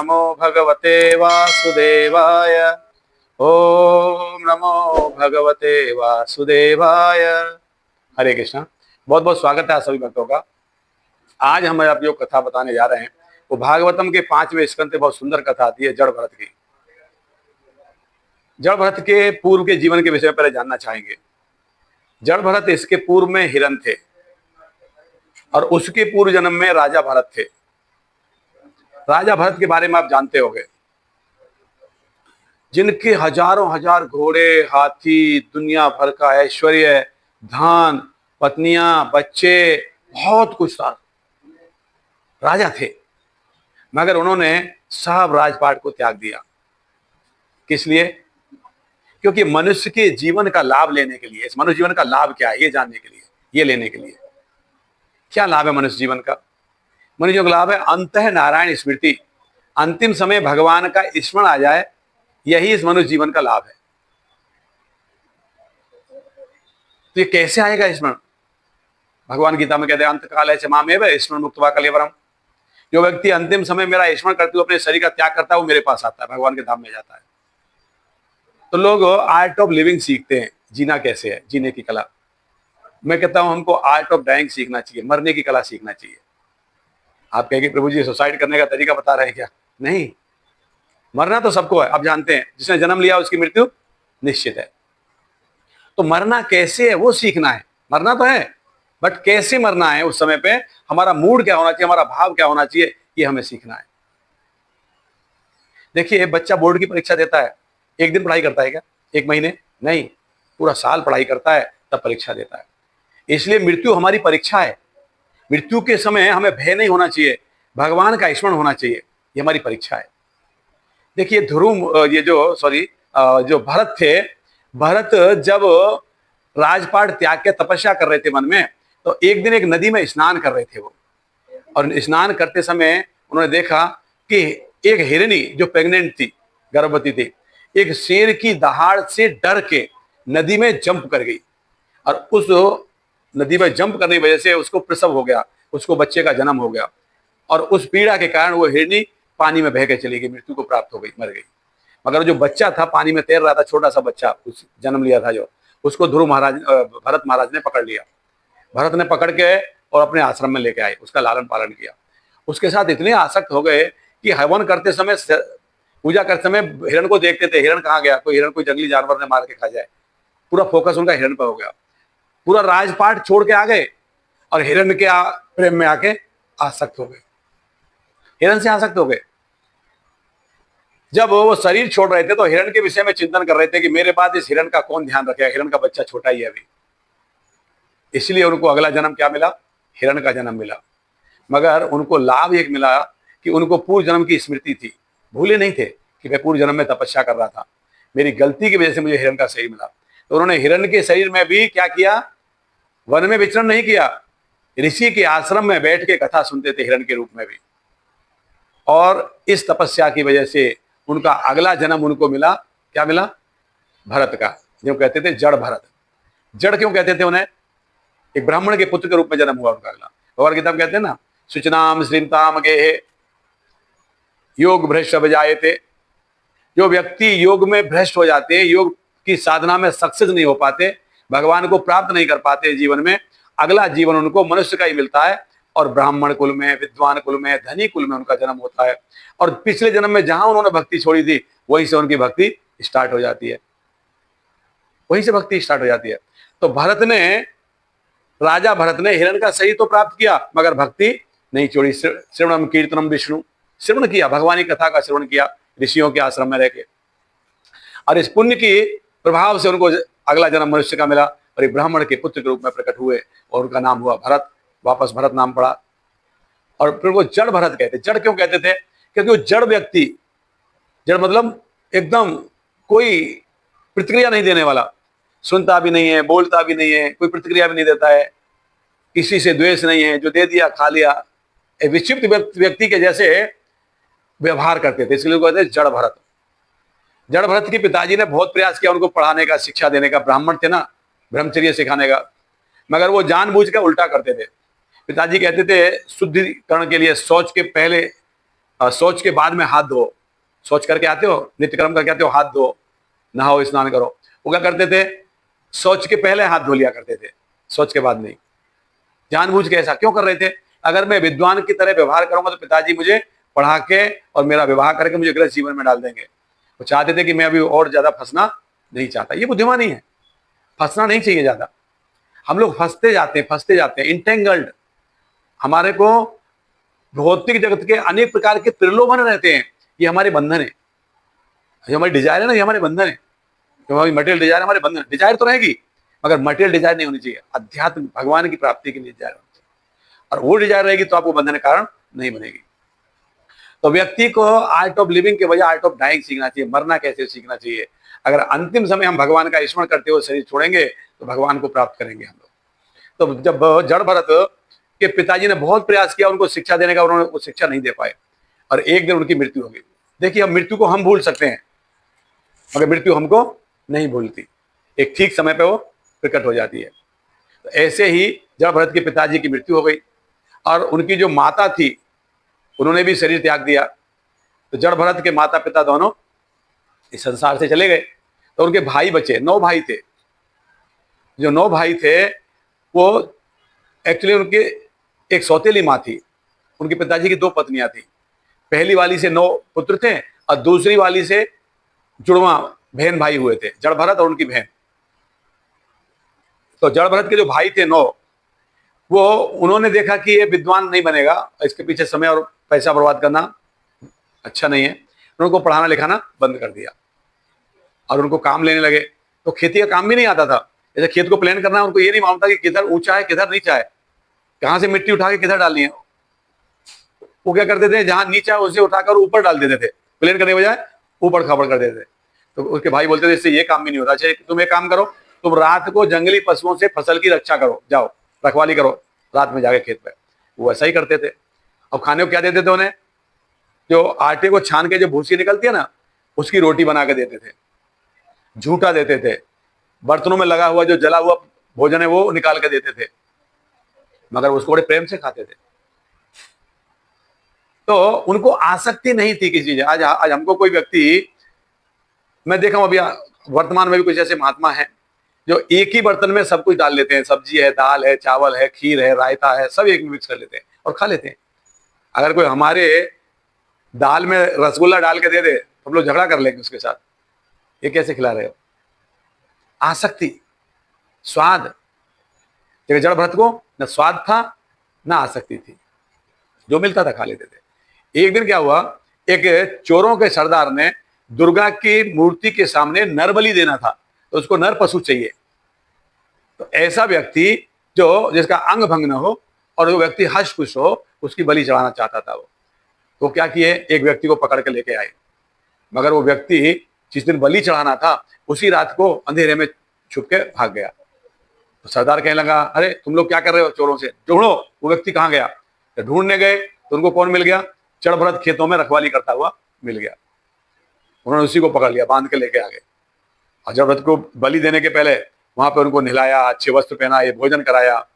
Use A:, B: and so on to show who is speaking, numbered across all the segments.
A: नमो भगवते वासुदेवाय। ओम नमो भगवते वासुदेवाय। हरे कृष्णा। बहुत बहुत स्वागत है आप सभी भक्तों का। आज हम आप जो कथा बताने जा रहे हैं वो भागवतम के 5वें स्कंद पे बहुत सुंदर कथा आती है जड़ भरत की। जड़ भरत के पूर्व के जीवन के विषय में पहले जानना चाहेंगे। जड़ भरत इसके पूर्व में हिरन थे और उसके पूर्व जन्म में राजा भरत थे। राजा भरत के बारे में आप जानते होंगे, जिनके हजारों हजार घोड़े, हाथी, दुनिया भर का ऐश्वर्य, धन, पत्नियां, बच्चे, बहुत कुछ था। राजा थे, मगर उन्होंने सब राजपाट को त्याग दिया। किस लिए? क्योंकि मनुष्य के जीवन का लाभ लेने के लिए, इस मनुष्य जीवन का लाभ क्या है ये जानने के लिए, ये लेने के लिए। क्या लाभ है मनुष्य जीवन का? मनुष्य जीवन का लाभ है अंतः नारायण स्मृति। अंतिम समय भगवान का स्मरण आ जाए, यही इस मनुष्य जीवन का लाभ है। तो ये कैसे आएगा स्मरण? भगवान गीता में कहते हैं अंत काल है क्षमामेव स्मरण मुक्त्वा कलेवरम। जो व्यक्ति अंतिम समय मेरा स्मरण करते हुए अपने शरीर का त्याग करता है वो मेरे पास आता है, भगवान के धाम में जाता है। तो लोग आर्ट ऑफ लिविंग सीखते हैं, जीना कैसे है, जीने की कला। मैं कहता हूं हमको आर्ट ऑफ डाइंग सीखना चाहिए, मरने की कला सीखना चाहिए। आप कहेंगे प्रभु जी सुसाइड करने का तरीका बता रहे हैं क्या? नहीं, मरना तो सबको है। आप जानते हैं जिसने जन्म लिया उसकी मृत्यु निश्चित है। तो मरना कैसे है वो सीखना है। मरना तो है, बट कैसे मरना है, उस समय पे हमारा मूड क्या होना चाहिए, हमारा भाव क्या होना चाहिए, ये हमें सीखना है। देखिए, बच्चा बोर्ड की परीक्षा देता है, एक दिन पढ़ाई करता है क्या? एक महीने नहीं, पूरा साल पढ़ाई करता है तब परीक्षा देता है। इसलिए मृत्यु हमारी परीक्षा है। मृत्यु के समय हमें भय नहीं होना चाहिए, भगवान का स्मरण होना चाहिए, ये हमारी परीक्षा है। देखिए ध्रुव, जो भरत थे, भरत जब राजपाट त्याग के तपस्या कर रहे थे वन में, तो एक दिन एक नदी में स्नान कर रहे थे वो। और स्नान करते समय उन्होंने देखा कि एक हिरनी जो प्रेग्नेंट थी, गर्भवती थी, एक शेर की दहाड़ से डर के नदी में जंप कर गई। और उस नदी में जंप करने की वजह से उसको प्रसव हो गया, उसको बच्चे का जन्म हो गया। और उस पीड़ा के कारण वो हिरनी पानी में बह के चली गई, मृत्यु को प्राप्त हो गई, मर गई। मगर जो बच्चा था पानी में तैर रहा था, छोटा सा बच्चा उस जन्म लिया था जो, उसको भरत महाराज ने पकड़ लिया। भरत ने पकड़ के और अपने आश्रम में लेके आए, उसका लालन पालन किया। उसके साथ इतने आसक्त हो गए कि हवन करते समय, पूजा करते समय हिरण को देखते थे, हिरण कहाँ गया, कोई हिरण कोई जंगली जानवर ने मार के खा जाए। पूरा फोकस उनका हिरण पर हो गया। पूरा राजपाट छोड़ के आ गए और हिरण के प्रेम में आके आसक्त हो गए, हिरण से आसक्त हो गए। जब वो शरीर छोड़ रहे थे तो हिरण के विषय में चिंतन कर रहे थे कि मेरे बाद इस हिरण का कौन ध्यान रखेगा, हिरण का बच्चा छोटा ही है अभी। इसलिए उनको अगला जन्म क्या मिला? हिरण का जन्म मिला। मगर उनको लाभ एक मिला कि उनको पूर्व जन्म की स्मृति थी। भूले नहीं थे कि मैं पूर्व जन्म में तपस्या कर रहा था, मेरी गलती की वजह से मुझे हिरण का शरीर मिला। तो उन्होंने हिरण के शरीर में भी क्या किया? वन में विचरण नहीं किया, ऋषि के आश्रम में बैठ के कथा सुनते थे हिरण के रूप में भी। और इस तपस्या की वजह से उनका अगला जन्म उनको मिला, क्या मिला? भरत का, जो कहते थे जड़ भरत। जड़ क्यों कहते थे उन्हें? एक ब्राह्मण के पुत्र के रूप में जन्म हुआ उनका अगला। भगवद गीता में कहते हैं ना, सुचनाम श्रीमताम गेहे योग भ्रष्ट जायते। जो व्यक्ति योग में भ्रष्ट हो जाते हैं, योग की साधना में सक्सेस नहीं हो पाते, भगवान को प्राप्त नहीं कर पाते जीवन में, अगला जीवन उनको मनुष्य का ही मिलता है। और ब्राह्मण कुल में, विद्वान कुल में, धनी कुल में उनका जन्म होता है। और पिछले जन्म में जहां उन्होंने भक्ति छोड़ी थी वहीं से उनकी भक्ति स्टार्ट हो जाती है, वहीं से भक्ति स्टार्ट हो जाती है। तो राजा भरत ने हिरण का शरीर तो प्राप्त किया मगर भक्ति नहीं छोड़ी। श्रवणम कीर्तनम विष्णु, श्रवण किया, भगवान की कथा का श्रवण किया ऋषियों के आश्रम में रहकर। और इस पुण्य के प्रभाव से उनको अगला जन्म मनुष्य का मिला और एक ब्राह्मण के पुत्र के रूप में प्रकट हुए और उनका नाम हुआ भरत। वापस भरत नाम पड़ा। और फिर वो जड़ भरत कहते। जड़ क्यों कहते थे? क्योंकि वो जड़ व्यक्ति, जड़ मतलब एकदम कोई प्रतिक्रिया नहीं देने वाला, सुनता भी नहीं है, बोलता भी नहीं है, कोई प्रतिक्रिया भी नहीं देता है, किसी से द्वेष नहीं है, जो दे दिया खा लिया, एक विक्षिप्त व्यक्ति के जैसे व्यवहार करते थे, इसलिए कहते जड़ भरत। जड़ भरत के पिताजी ने बहुत प्रयास किया उनको पढ़ाने का, शिक्षा देने का, ब्राह्मण थे ना, ब्रह्मचर्य सिखाने का, मगर वो जानबूझ कर उल्टा करते थे। पिताजी कहते थे शुद्धिकरण के लिए शौच के पहले शौच के बाद में हाथ धो, शौच करके आते हो, नित्य कर्म करके आते हो, हाथ धो, नहाओ, स्नान करो। वो क्या करते थे, शौच के पहले हाथ धो लिया करते थे, शौच के बाद नहीं। जानबूझ के ऐसा क्यों कर रहे थे? अगर मैं विद्वान की तरह व्यवहार करूंगा तो पिताजी मुझे पढ़ा के और मेरा विवाह करके मुझे गृहस्थ जीवन में डाल देंगे। वो चाहते थे कि मैं अभी और ज्यादा फंसना नहीं चाहता। ये बुद्धिमानी है, फंसना नहीं चाहिए ज्यादा। हम लोग फंसते जाते हैं इंटेंगल्ड। हमारे को भौतिक जगत के अनेक प्रकार के प्रलोभन रहते हैं, ये हमारे बंधन है, ये हमारी डिजायर है ना, ये हमारे बंधन है। जो हमारी मटेरियल डिजायर, हमारे बंधन, डिजायर तो रहेगी मगर मटेरियल डिजायर नहीं होनी चाहिए। अध्यात्म भगवान की प्राप्ति के लिए डिजायर होनी चाहिए, और वो डिजायर रहेगी तो आपको बंधन के कारण नहीं बनेगी। तो व्यक्ति को आर्ट ऑफ लिविंग के बजाय आर्ट ऑफ डाइंग सीखना चाहिए, मरना कैसे सीखना चाहिए। अगर अंतिम समय हम भगवान का स्मरण करते हुए शरीर छोड़ेंगे तो भगवान को प्राप्त करेंगे हम लोग। तो जब जड़ भरत के पिताजी ने बहुत प्रयास किया उनको शिक्षा देने का, उन्होंने वो शिक्षा नहीं दे पाए और एक दिन उनकी मृत्यु हो गई। देखिए, अब मृत्यु को हम भूल सकते हैं मगर मृत्यु हमको नहीं भूलती, एक ठीक समय पे वो प्रकट हो जाती है। तो ऐसे ही जड़ भरत के पिताजी की मृत्यु हो गई और उनकी जो माता थी उन्होंने भी शरीर त्याग दिया। तो जड़ भरत के माता पिता दोनों इस संसार से चले गए। तो उनके भाई बचे, 9 भाई थे। जो 9 भाई थे वो एक्चुअली उनके एक सौतेली माँ थी, उनके पिताजी की 2 पत्नियां थी। पहली वाली से 9 पुत्र थे और दूसरी वाली से जुड़वा बहन भाई हुए थे, जड़ भरत और उनकी बहन। तो जड़ भरत के जो भाई थे 9, वो उन्होंने देखा कि ये विद्वान नहीं बनेगा, इसके पीछे समय और पैसा बर्बाद करना अच्छा नहीं है। उनको पढ़ाना लिखाना बंद कर दिया और उनको काम लेने लगे। तो खेती का काम भी नहीं आता था, जैसे खेत को प्लान करना उनको ये नहीं मालूम था कि किधर ऊंचा है किधर नीचा है, कहां से मिट्टी उठा के किधर डालनी है। वो क्या करते थे, जहां नीचा है उसे उठाकर ऊपर डाल देते थे, प्लान करने के बजाय ऊपर खबर कर देते थे। तो उसके भाई बोलते थे इससे ये काम भी नहीं होता, अच्छा तुम एक काम करो, तुम रात को जंगली पशुओं से फसल की रक्षा करो, जाओ रखवाली करो रात में जाके खेत पे। वो ऐसा ही करते थे। अब खाने को क्या देते थे उन्हें, जो आटे को छान के जो भूसी निकलती है ना, उसकी रोटी बना के देते थे, झूठा देते थे, बर्तनों में लगा हुआ जो जला हुआ भोजन है वो निकाल के देते थे, मगर उसको बड़े प्रेम से खाते थे। तो उनको आसक्ति नहीं थी किसी चीज। आज हमको कोई व्यक्ति, मैं देखा हूं अभी वर्तमान में भी कुछ ऐसे महात्मा हैं जो एक ही बर्तन में सब कुछ डाल लेते हैं, सब्जी है, दाल है, चावल है, खीर है, रायता है, सब एक में मिक्स कर लेते हैं और खा लेते हैं। अगर कोई हमारे दाल में रसगुल्ला डाल के दे दे तो हम लोग झगड़ा कर लेंगे उसके साथ, ये कैसे खिला रहे हो। आसक्ति, स्वाद। जब जड़ भरत को न स्वाद था न आसक्ति थी, जो मिलता था खा लेते थे। एक दिन क्या हुआ, एक चोरों के सरदार ने दुर्गा की मूर्ति के सामने नर बलि देना था, तो उसको नर पशु चाहिए। तो ऐसा व्यक्ति जो जिसका अंग भंग न हो और जो व्यक्ति हष्ट पुष्ट हो, उसकी बलि चढ़ाना चाहता था वो। तो क्या किए, एक व्यक्ति को पकड़ के लेके आए, मगर वो व्यक्ति जिस दिन बलि चढ़ाना था उसी रात को अंधेरे में छुप के भाग गया। तो सरदार कहने लगा, अरे तुम लोग क्या कर रहे हो, चोरों से ढूंढो वो व्यक्ति कहाँ गया। तो ढूंढने गए तो उनको कौन मिल गया, जड़ भरत खेतों में रखवाली करता हुआ मिल गया। उन्होंने उसी को पकड़ लिया, बांध के लेके आ गए। और जड़ भरत को बलि देने के पहले वहां पे उनको नहलाया, अच्छे वस्त्र पहनाए, भोजन कराया।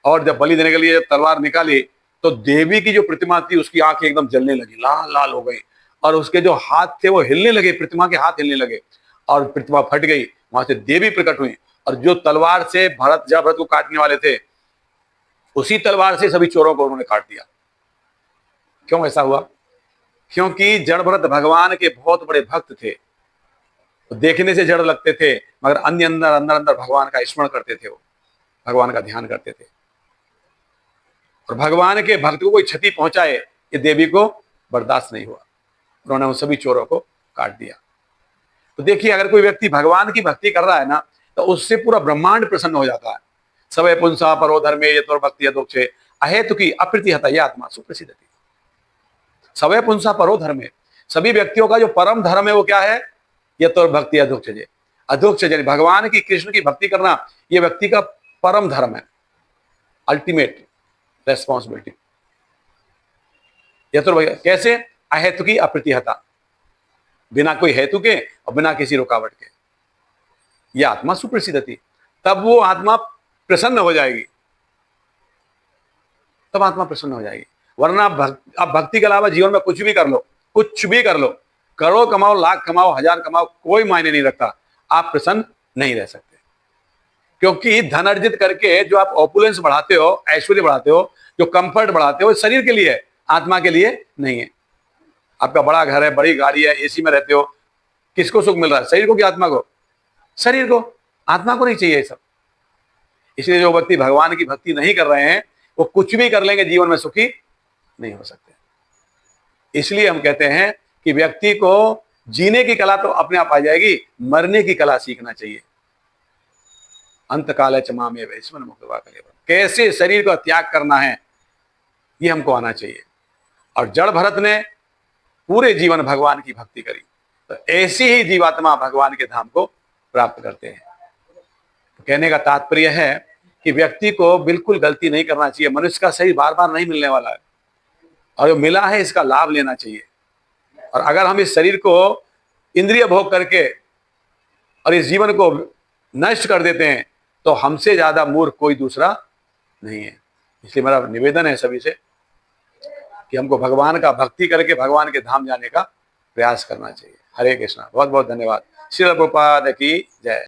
A: और जब बलि देने के लिए तलवार निकाली तो देवी की जो प्रतिमा थी उसकी आंखें एकदम जलने लगी, लाल लाल हो गई, और उसके जो हाथ थे वो हिलने लगे, प्रतिमा के हाथ हिलने लगे और प्रतिमा फट गई। वहां से देवी प्रकट हुई और जो तलवार से जड़ भरत को काटने वाले थे उसी तलवार से सभी चोरों को उन्होंने काट दिया। क्यों ऐसा हुआ? क्योंकि जड़ भरत भगवान के बहुत बड़े भक्त थे। तो देखने से जड़ लगते थे मगर अंदर अंदर अंदर भगवान का स्मरण करते थे, वो भगवान का ध्यान करते थे। और भगवान के भक्त को कोई क्षति पहुंचाए ये देवी को बर्दाश्त नहीं हुआ, उन्होंने उन सभी चोरों को काट दिया। तो देखिए, अगर कोई व्यक्ति भगवान की भक्ति कर रहा है ना तो उससे पूरा ब्रह्मांड प्रसन्न हो जाता है। सवै पुंसा परो धर्मे यतोर भक्ति यथोक्षे अहेतुकी अप्रतिहता ये आत्मा सुप्रसिद्धति। सवै पुंसा परो धर्मे, सभी व्यक्तियों का जो परम धर्म है वो क्या है, यतोर भक्ति अधोक्षजे। अधोक्षजे भगवान की, कृष्ण की भक्ति करना ये व्यक्ति का परम धर्म है, अल्टीमेट रेस्पॉन्सिबिलिटी। यतोर कैसे, अहेतुकी अप्रतिहता, बिना कोई हेतु के और बिना किसी रुकावट के। यह आत्मा सुप्रसिद्धति, तब वो आत्मा प्रसन्न हो जाएगी, तब आत्मा प्रसन्न हो जाएगी। वरना आप भक्ति के अलावा जीवन में कुछ भी कर लो, कुछ भी कर लो, करोड़ कमाओ, लाख कमाओ, हजार कमाओ, कोई मायने नहीं रखता, आप प्रसन्न नहीं रह सकते। क्योंकि धन अर्जित करके जो आप ऑपुलेंस बढ़ाते हो, ऐश्वर्य बढ़ाते हो, जो कंफर्ट बढ़ाते हो, शरीर के लिए है, आत्मा के लिए नहीं है। आपका बड़ा घर है, बड़ी गाड़ी है, एसी में रहते हो, किसको सुख मिल रहा है? शरीर को कि आत्मा को? शरीर को। आत्मा को नहीं चाहिए ये सब। इसलिए जो व्यक्ति भगवान की भक्ति नहीं कर रहे हैं, वो कुछ भी कर लेंगे, जीवन में सुखी नहीं हो सकते। इसलिए हम कहते हैं कि व्यक्ति को जीने की कला तो अपने आप आ जाएगी, मरने की कला सीखना चाहिए। अंत काल चमामे वैश्वन मुक्तवा कलेवर, कैसे शरीर का त्याग करना है ये हमको आना चाहिए। और जड़ भरत ने पूरे जीवन भगवान की भक्ति करी, तो ऐसी ही जीवात्मा भगवान के धाम को प्राप्त करते हैं। तो कहने का तात्पर्य है कि व्यक्ति को बिल्कुल गलती नहीं करना चाहिए। मनुष्य का शरीर बार बार नहीं मिलने वाला है, और जो मिला है इसका लाभ लेना चाहिए। और अगर हम इस शरीर को इंद्रिय भोग करके और इस जीवन को नष्ट कर देते हैं, तो हमसे ज्यादा मूर्ख कोई दूसरा नहीं है। इसलिए मेरा निवेदन है सभी से कि हमको भगवान का भक्ति करके भगवान के धाम जाने का प्रयास करना चाहिए। हरे कृष्णा। बहुत बहुत धन्यवाद। श्रील प्रभुपाद की जय।